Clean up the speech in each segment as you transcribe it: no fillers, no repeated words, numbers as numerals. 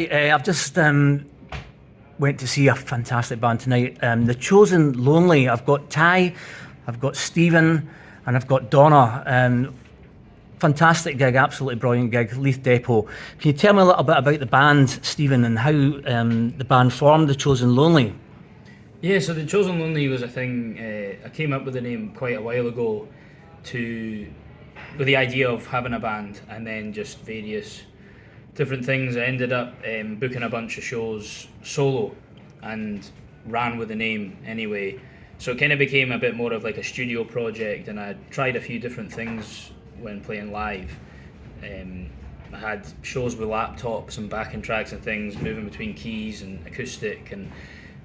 I've just went to see a fantastic band tonight. The Chosen Lonely. I've got Ty, I've got Stephen, and I've got Donna. Fantastic gig, absolutely brilliant gig. Leith Depot. Can you tell me a little bit about the band, Stephen, and how the band formed, The Chosen Lonely? Yeah, so The Chosen Lonely was a thing. I came up with the name quite a while ago, with the idea of having a band, and then just various different things. I ended up booking a bunch of shows solo and ran with the name anyway. So it kind of became a bit more of like a studio project, and I tried a few different things when playing live. I had shows with laptops and backing tracks and things, moving between keys and acoustic,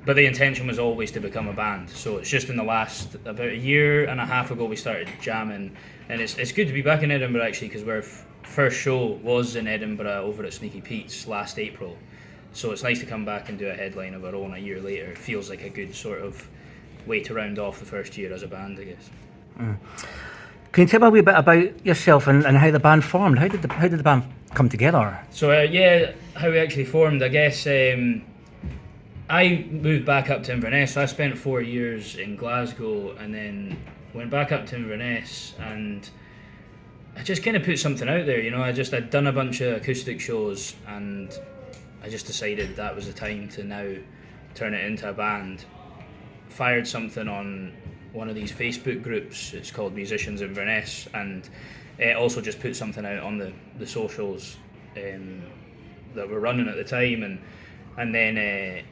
but the intention was always to become a band. So it's just in the last about a year and a half ago we started jamming, and it's good to be back in Edinburgh actually, because we're first show was in Edinburgh over at Sneaky Pete's last April, so it's nice to come back and do a headline of our own a year later. It feels like a good sort of way to round off the first year as a band, I guess. Can you tell me a wee bit about yourself and how the band formed? How did the band come together? So how we actually formed, I guess. I moved back up to Inverness, so I spent 4 years in Glasgow and then went back up to Inverness, and I just kind of put something out there, I'd done a bunch of acoustic shows, and I just decided that was the time to now turn it into a band. Fired something on one of these Facebook groups, it's called Musicians Inverness, and also just put something out on the socials that were running at the time, and then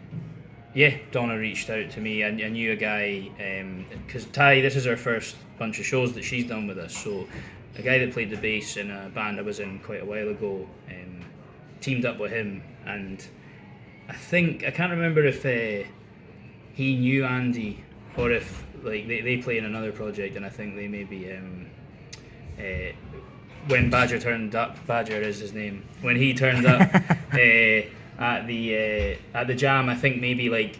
Donna reached out to me. I knew a guy, because Ty, this is our first bunch of shows that she's done with us, so a guy that played the bass in a band I was in quite a while ago, teamed up with him, and I can't remember if he knew Andy or if like they play in another project, and I think they maybe when Badger turned up, Badger is his name, when he turned up at the jam, I think maybe like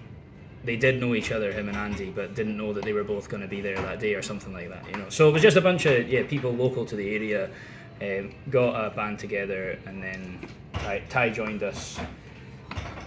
they did know each other, him and Andy, but didn't know that they were both going to be there that day or something like that, So it was just a bunch of people local to the area, got a band together, and then Ty joined us.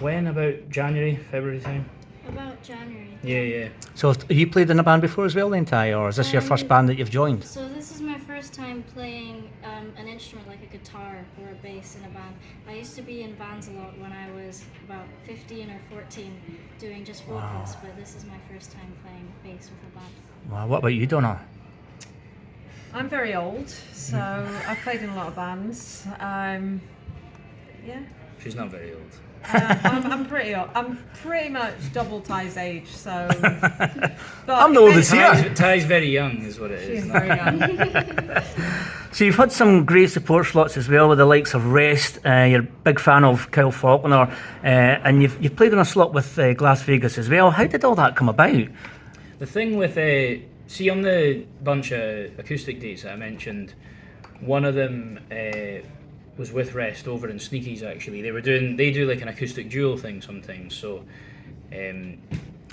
When, about January, February time? About January. Yeah. So have you played in a band before as well then, Ty, or is this your first band that you've joined? So this is my first time playing an instrument like a guitar or a bass in a band. I used to be in bands a lot when I was about 15 or 14 doing just vocals, but this is my first time playing bass with a band. Wow, what about you, Donna? I'm very old, so I've played in a lot of bands. She's not very old. I'm pretty old. I'm pretty much double Ty's age, so. But I'm the oldest here. Ty's very young, is what it is. She's very young. So you've had some great support slots as well with the likes of Rest. You're a big fan of Kyle Faulkner, and you've played on a slot with Las Vegas as well. How did all that come about? The thing with on the bunch of acoustic dates that I mentioned, one of them was with Rest over in Sneakies actually. They do like an acoustic duo thing sometimes. So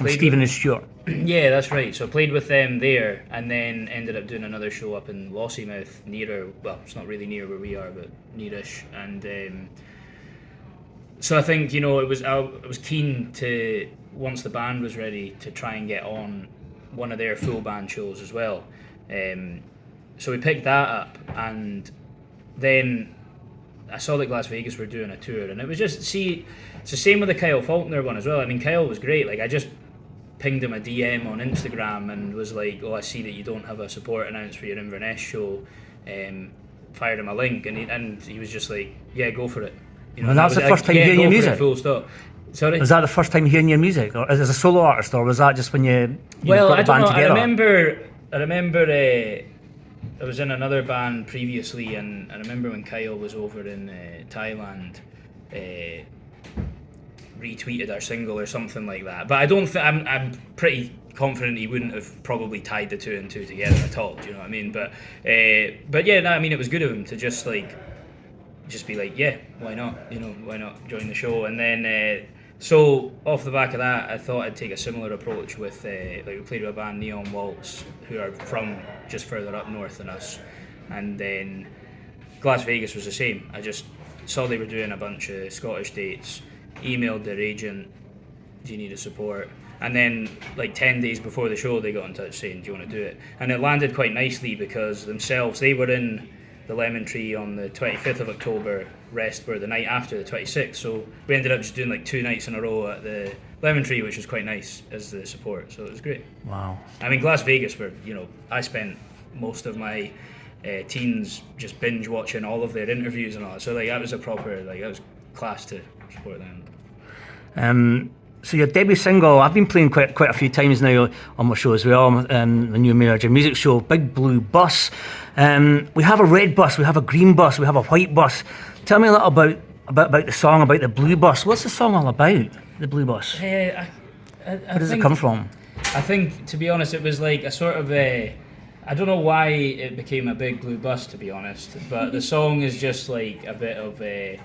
Stephen and Stuart. Yeah, that's right. So I played with them there, and then ended up doing another show up in Lossiemouth, well, it's not really near where we are, but nearish. And so I think I was keen to, once the band was ready, to try and get on one of their full band shows as well. So we picked that up, and then I saw that Las Vegas were doing a tour, and it was just, it's the same with the Kyle Faulkner one as well. I mean, Kyle was great. Like, I just pinged him a DM on Instagram and was like, I see that you don't have a support announce for your Inverness show. Fired him a link, and he was just like, yeah, go for it. And that's the first time hearing your music? Full stop. Sorry? Was that the first time hearing your music, or as a solo artist, or was that just when you got the band together? I remember I was in another band previously, and I remember when Kyle was over in Thailand, retweeted our single or something like that. But I don't I'm pretty confident he wouldn't have probably tied the two and two together at all. Do you know what I mean? But it was good of him to just be like, yeah, why not? Why not join the show? And then so off the back of that, I thought I'd take a similar approach with we played with a band, Neon Waltz, who are from just further up north than us, and then Las Vegas was the same. I just saw they were doing a bunch of Scottish dates, emailed their agent, do you need a support? And then like 10 days before the show they got in touch saying, do you want to do it? And it landed quite nicely because themselves, they were in the Lemon Tree on the 25th of October, rest were the night after, the 26th, so we ended up just doing like 2 nights in a row at the Lemon Tree, which was quite nice as the support, so it was great. Wow. I mean, Las Vegas, where, you know, I spent most of my teens just binge watching all of their interviews and all that, so like that was a proper, like that was class to support them. So your debut single, I've been playing quite a few times now on my show as well, the new Major Music Show, Big Blue Bus. We have a red bus, we have a green bus, we have a white bus. Tell me a little about the song, about the Blue Bus. What's the song all about, the Blue Bus? Where does it come from? I think, to be honest, it was like a sort of I don't know why it became a Big Blue Bus, to be honest, but the song is just like a bit of a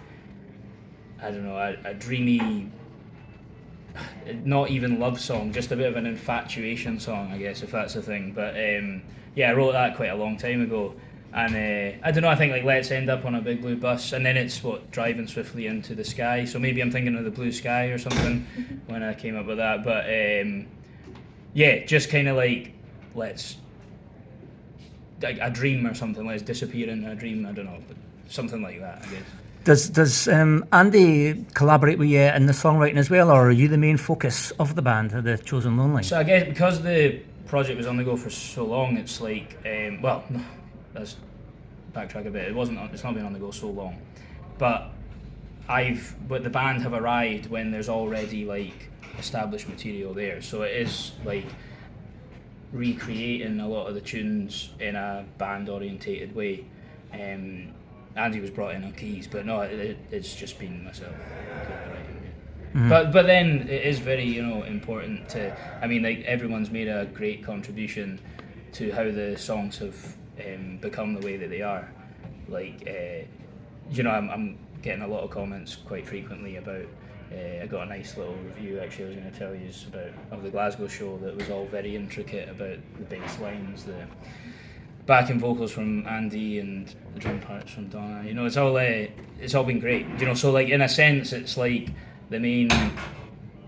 dreamy, not even love song, just a bit of an infatuation song, I guess, if that's the thing. But I wrote that quite a long time ago, and I don't know, I think like let's end up on a big blue bus, and then it's driving swiftly into the sky, so maybe I'm thinking of the blue sky or something when I came up with that. But just kind of like let's, like a dream or something, let's disappear into a dream, I don't know, but something like that, I guess. Does Andy collaborate with you in the songwriting as well, or are you the main focus of the band, The Chosen Lonely? So I guess because the project was on the go for so long, it's like, let's backtrack a bit. It's not been on the go so long, but the band have arrived when there's already like established material there. So it is like recreating a lot of the tunes in a band orientated way. Andy was brought in on keys, but no, it's just been myself doing the writing. Yeah. But then it is very, important to. I mean, like everyone's made a great contribution to how the songs have become the way that they are. Like, I'm getting a lot of comments quite frequently about. I got a nice little review actually. I was going to tell you of the Glasgow show that was all very intricate about the bass lines, the backing vocals from Andy and the drum parts from Donna. It's all been great. So like in a sense, it's like the main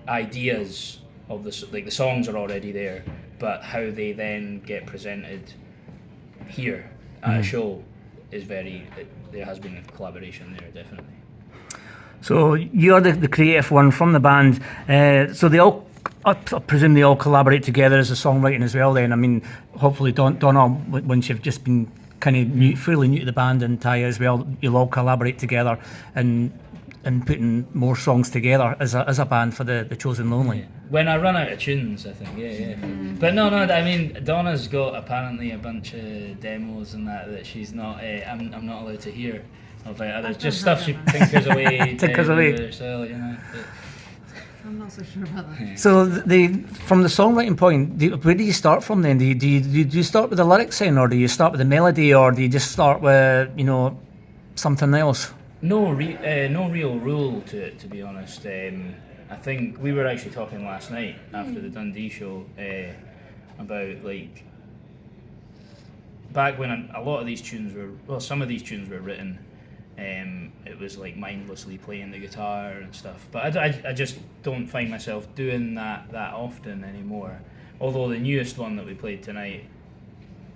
ideas of the songs are already there, but how they then get presented here at a show is there has been a collaboration there, definitely. So you're the creative one from the band. So they all, I presume they all collaborate together as a songwriting as well then. I mean, hopefully Donna, once you've just been kind of fairly new to the band, and Taya as well, you'll all collaborate together and putting more songs together as a band for the Chosen Lonely. Yeah. When I run out of tunes, I think, yeah. But no, I mean, Donna's got apparently a bunch of demos and that she's not, I'm not allowed to hear of others. Just stuff she tinkers away. Herself, I'm not so sure about that. Yeah. So from the songwriting point, where do you start from then? Do you start with the lyrics then, or do you start with the melody, or do you just start with something else? No real rule to it, to be honest. I think we were actually talking last night after the Dundee show about like back when a lot of these tunes some of these tunes were written. It was like mindlessly playing the guitar and stuff, but I just don't find myself doing that often anymore. Although the newest one that we played tonight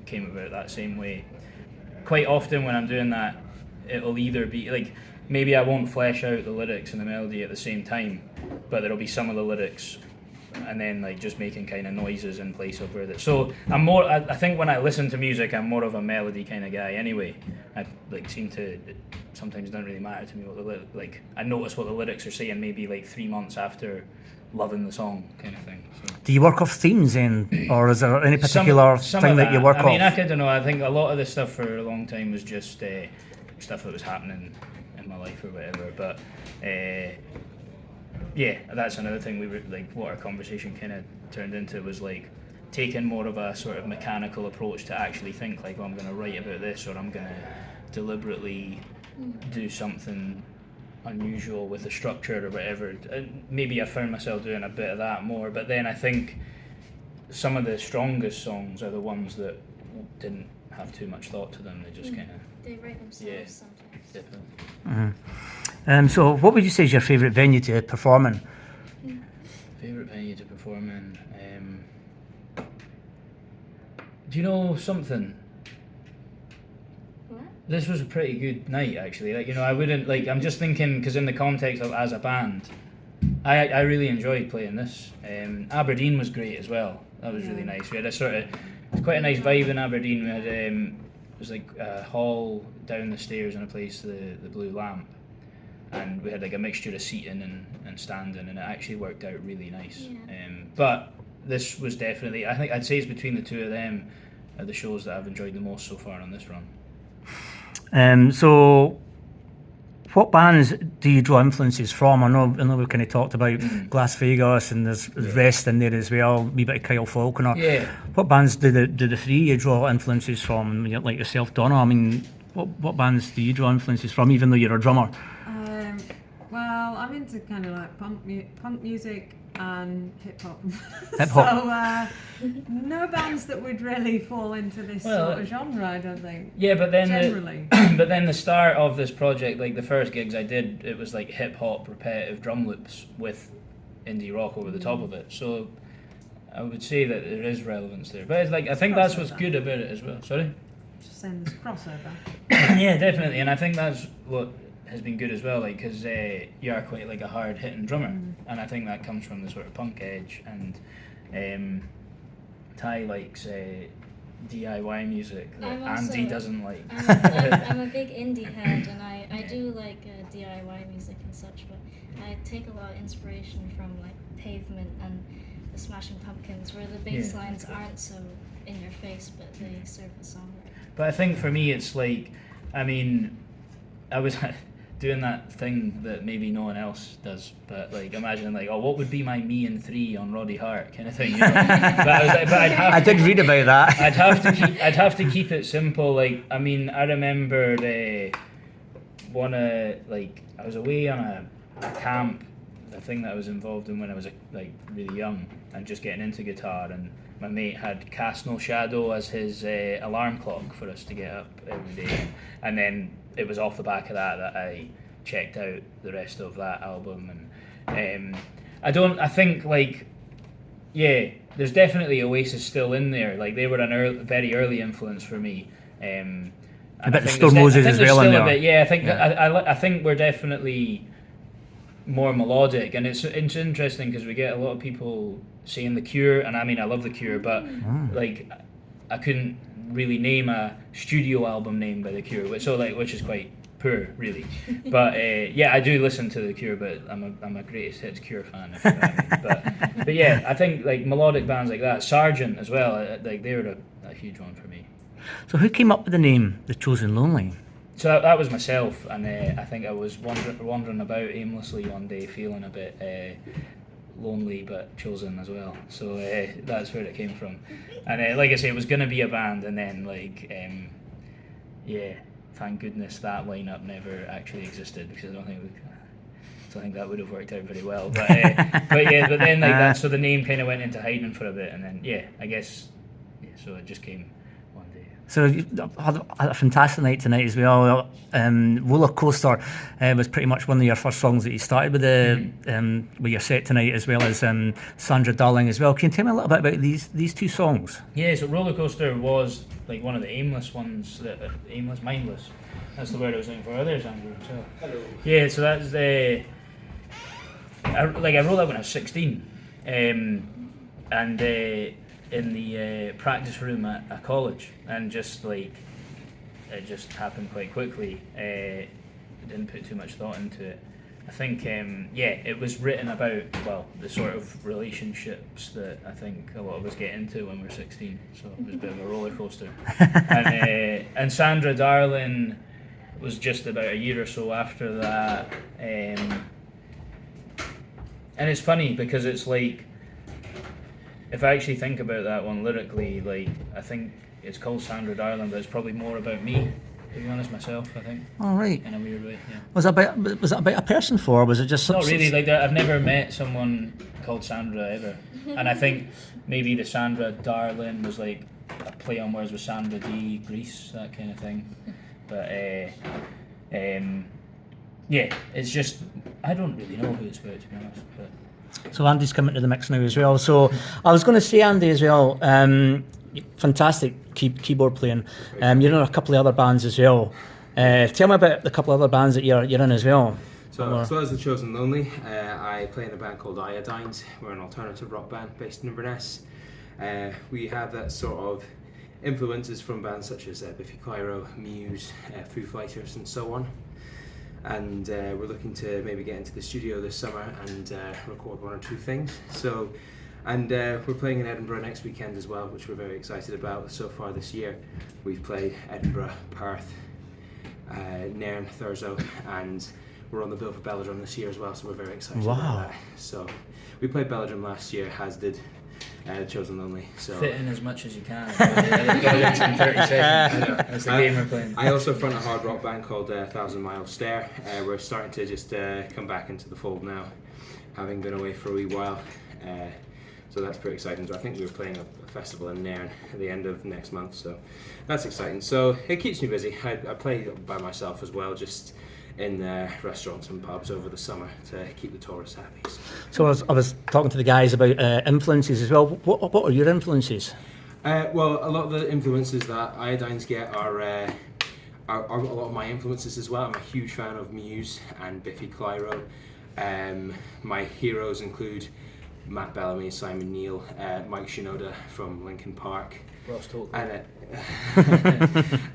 came about that same way. Quite often when I'm doing that, it'll either be like maybe I won't flesh out the lyrics and the melody at the same time, but there'll be some of the lyrics and then like just making kind of noises in place of where that. So I'm more. I think when I listen to music, I'm more of a melody kind of guy anyway. I like seem to. It sometimes doesn't really matter to me what I notice what the lyrics are saying maybe like 3 months after loving the song kind of thing. So. Do you work off themes then, or is there any particular thing that you work off? I mean, I don't know. I think a lot of the stuff for a long time was just stuff that was happening in my life or whatever. But that's another thing we were like. What our conversation kind of turned into was like taking more of a sort of mechanical approach to actually think like, I'm going to write about this, or I'm going to deliberately do something unusual with the structure or whatever. And maybe I found myself doing a bit of that more, but then I think some of the strongest songs are the ones that didn't have too much thought to them. They just kind of they write themselves sometimes. definitely. So what would you say is your favourite venue to perform in? Favourite venue to perform in? Do you know something? What? This was a pretty good night, actually. Like, I wouldn't, like, I'm just thinking, because in the context of as a band, I really enjoyed playing this. Aberdeen was great as well. That was really nice. We had it was quite a nice vibe in Aberdeen. We had, it was like a hall down the stairs in a place, the Blue Lamp. And we had like a mixture of seating and standing, and it actually worked out really nice. Yeah. But this was definitely, I think I'd say it's between the two of them are the shows that I've enjoyed the most so far on this run. So what bands do you draw influences from? I know we've kind of talked about Las Vegas, and there's Rest in there as well, a wee bit of Kyle Falconer. Yeah. What bands do the three you draw influences from? Like yourself, Donna, I mean, what bands do you draw influences from, even though you're a drummer? Well, I'm into kind of like punk music and hip hop. Hip-hop. So no bands that would really fall into this sort of genre, I don't think. Yeah, but then generally. But then the start of this project, like the first gigs I did, it was like hip hop repetitive drum loops with indie rock over the top of it. So I would say that there is relevance there. But it's like, I think that's what's good about it as well. Sorry? Just saying there's crossover. Yeah, definitely, and I think that's what has been good as well, like, because you are quite like a hard hitting drummer, and I think that comes from the sort of punk edge. And Ty likes DIY music that Andy doesn't like. I'm a big indie head, and I do like DIY music and such, but I take a lot of inspiration from like Pavement and the Smashing Pumpkins, where the bass lines aren't so in your face, but they serve the song right. But I think for me it's like, I mean, I was doing that thing that maybe no one else does, but like imagining like, oh, what would be my me and 3 on Roddy Hart kind of thing, but I was like, but I did read about that. I'd have to keep it simple. Like, I mean, I remembered I was away on a camp, a thing that I was involved in when I was like really young and just getting into guitar, and my mate had Cast No Shadow as his alarm clock for us to get up every day, and then it was off the back of that I checked out the rest of that album. And I think like, yeah, there's definitely Oasis still in there. Like, they were very early influence for me. A bit of Stone Roses as well in there. Yeah, I think I think we're definitely more melodic, and it's interesting because we get a lot of people saying The Cure, and I mean, I love The Cure, but like, I couldn't really name a studio album name by The Cure, which is quite poor, really. But yeah, I do listen to The Cure, but I'm a greatest hits Cure fan. If you know what I mean. But yeah, I think like melodic bands like that, Sargent as well, like they were a huge one for me. So who came up with the name The Chosen Lonely? So that was myself, and I think I was wandering about aimlessly one day, feeling a bit lonely but chosen as well. So that's where it came from. And like I say, it was going to be a band, and then like yeah, thank goodness that lineup never actually existed, because I don't think that would have worked out very well. But but then like that, so the name kind of went into hiding for a bit, and then I guess so it just came one day. So you had a fantastic night tonight as well. Roller Coaster was pretty much one of your first songs that you started with with your set tonight, as well as Sandra Darling as well. Can you tell me a little bit about these two songs? Yeah, so Roller Coaster was like one of the aimless ones, mindless. That's the word I was looking for. Oh, there's Andrew. So, hello. Yeah, so that's I wrote that when I was 16, and in the practice room at a college, and just like it just happened quite quickly. I didn't put too much thought into it. I think it was written about, well, the sort of relationships that I think a lot of us get into when we're 16. So it was a bit of a roller coaster. And Sandra Darling was just about a year or so after that. And it's funny because it's like, if I actually think about that one lyrically, like, I think it's called Sandra Darling, but it's probably more about me, to be honest, myself, I think. All right. In a weird way, yeah. Was it about a person or was it just... Not really, like, I've never met someone called Sandra ever. And I think maybe the Sandra Darling was like a play on words with Sandra D, Greece, that kind of thing. But Yeah, it's just I don't really know who it's about, to be honest. But So Andy's coming to the mix now as well. So I was going to say, Andy, as well, fantastic keyboard playing. You're in a couple of other bands as well. Tell me about the couple of other bands that you're in as well. So as well as The Chosen Lonely, I play in a band called Iodines. We're an alternative rock band based in Inverness. We have that sort of influences from bands such as Biffy Clyro, Muse, Foo Fighters and so on. And we're looking to maybe get into the studio this summer and record one or two things. And we're playing in Edinburgh next weekend as well, which we're very excited about. So far this year, we've played Edinburgh, Perth, Nairn, Thurso, and we're on the bill for Belladrum this year as well, so we're very excited about that. So we played Belladrum last year, as did Chosen Lonely. So fit in as much as you can. In 30 seconds. That's the game we're playing. I also front a hard rock band called 1,000 Mile Stare. We're starting to just come back into the fold now, having been away for a wee while. So that's pretty exciting. So I think we were playing a festival in Nairn at the end of next month, so that's exciting. So it keeps me busy. I play by myself as well, just in restaurants and pubs over the summer to keep the tourists happy. So I was talking to the guys about influences as well. What are your influences? Well, a lot of the influences that Iodines get are a lot of my influences as well. I'm a huge fan of Muse and Biffy Clyro. My heroes include Matt Bellamy, Simon Neil, Mike Shinoda from Linkin Park, Ross Tolkien,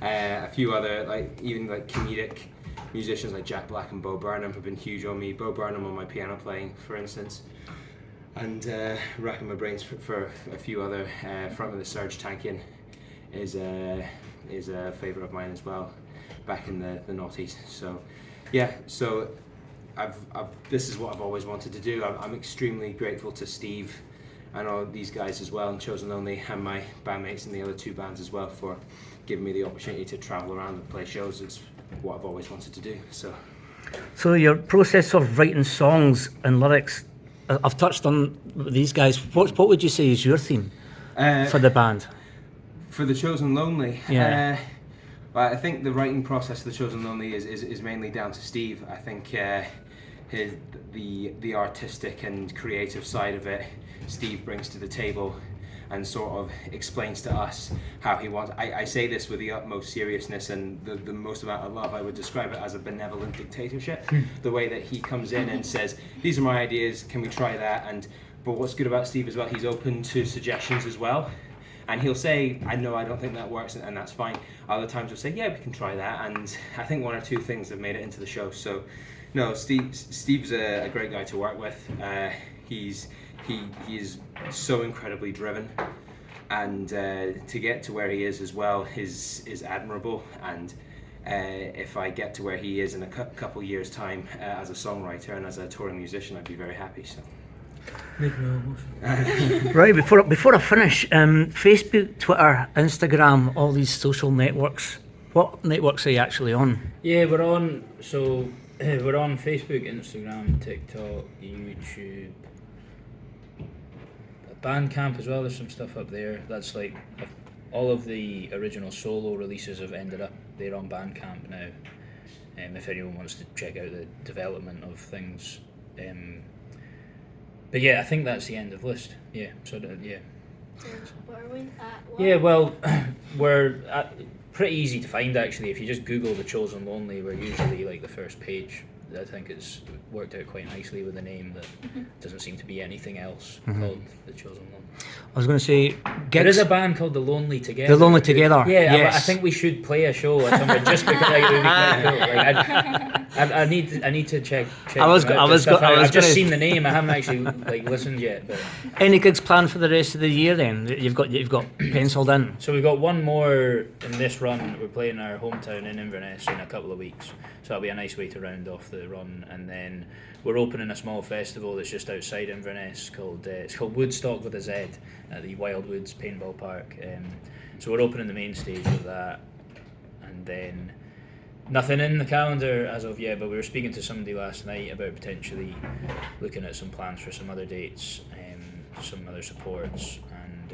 and a few other even comedic musicians like Jack Black and Bo Burnham have been huge on me. Bo Burnham on my piano playing, for instance, and racking my brains for a few other. Frontman of Serge Tankian is a favourite of mine as well, back in the noughties. So yeah, so this is what I've always wanted to do. I'm extremely grateful to Steve and all these guys as well, and Chosen Lonely, and my bandmates in the other two bands as well, for giving me the opportunity to travel around and play shows. It's what I've always wanted to do. So your process of writing songs and lyrics, I've touched on these guys. What would you say is your theme for the band? For The Chosen Lonely? Yeah. Well, I think the writing process of The Chosen Lonely is mainly down to Steve. I think the artistic and creative side of it, Steve brings to the table and sort of explains to us how he wants. I say this with the utmost seriousness and the most amount of love. I would describe it as a benevolent dictatorship. The way that he comes in and says, these are my ideas, can we try that? But what's good about Steve as well, he's open to suggestions as well. And he'll say, I don't think that works, and that's fine. Other times he'll say, yeah, we can try that. And I think one or two things have made it into the show. So, no, Steve's a great guy to work with. He is so incredibly driven, and to get to where he is as well is admirable. And if I get to where he is in a couple years' time as a songwriter and as a touring musician, I'd be very happy. So. Right, before I finish, Facebook, Twitter, Instagram, all these social networks. What networks are you actually on? Yeah, we're on Facebook, Instagram, TikTok, YouTube, Bandcamp as well. There's some stuff up there. That's like all of the original solo releases have ended up there on Bandcamp now. If anyone wants to check out the development of things. But yeah, I think that's the end of list. Yeah. So yeah. So what are we at? What? Yeah. Well, we're pretty easy to find actually. If you just Google The Chosen Lonely, we're usually like the first page. I think it's worked out quite nicely with a name that doesn't seem to be anything else called The Chosen Lonely. I was going to say, there is a band called The Lonely Together. The Lonely Together. Yeah, yes. I think we should play a show at some point just because it would be quite cool. I need to check. I've just seen the name. I haven't actually listened yet. But. Any gigs planned for the rest of the year then? You've got penciled in. So we've got one more in this run. We're playing our hometown in Inverness in a couple of weeks. So that'll be a nice way to round off the run, and then we're opening a small festival that's just outside Inverness called Woodstock with a Z at the Wildwoods Paintball Park. So we're opening the main stage of that, and then nothing in the calendar as of yet. But we were speaking to somebody last night about potentially looking at some plans for some other dates, some other supports, and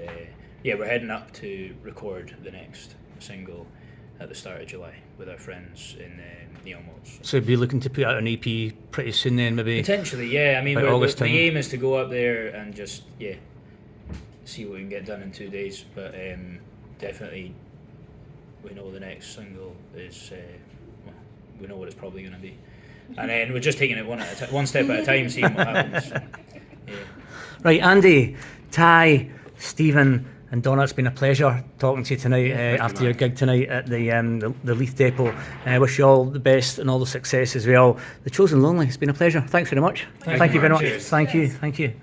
we're heading up to record the next single at the start of July with our friends in Neon Mods. So you'll be looking to put out an EP pretty soon then, maybe? Potentially, yeah. I mean, About August the time. aim is to go up there and just see what we can get done in 2 days. But definitely, we know the next single is. We know what it's probably going to be, and then we're just taking it one step at a time, seeing what happens. So, yeah. Right, Andy, Ty, Stephen, and Donna, it's been a pleasure talking to you tonight after your gig tonight at the Leith Depot. I wish you all the best and all the success as well. The Chosen Lonely, it's been a pleasure. Thanks very much. Thank you very much. Cheers. Thank you.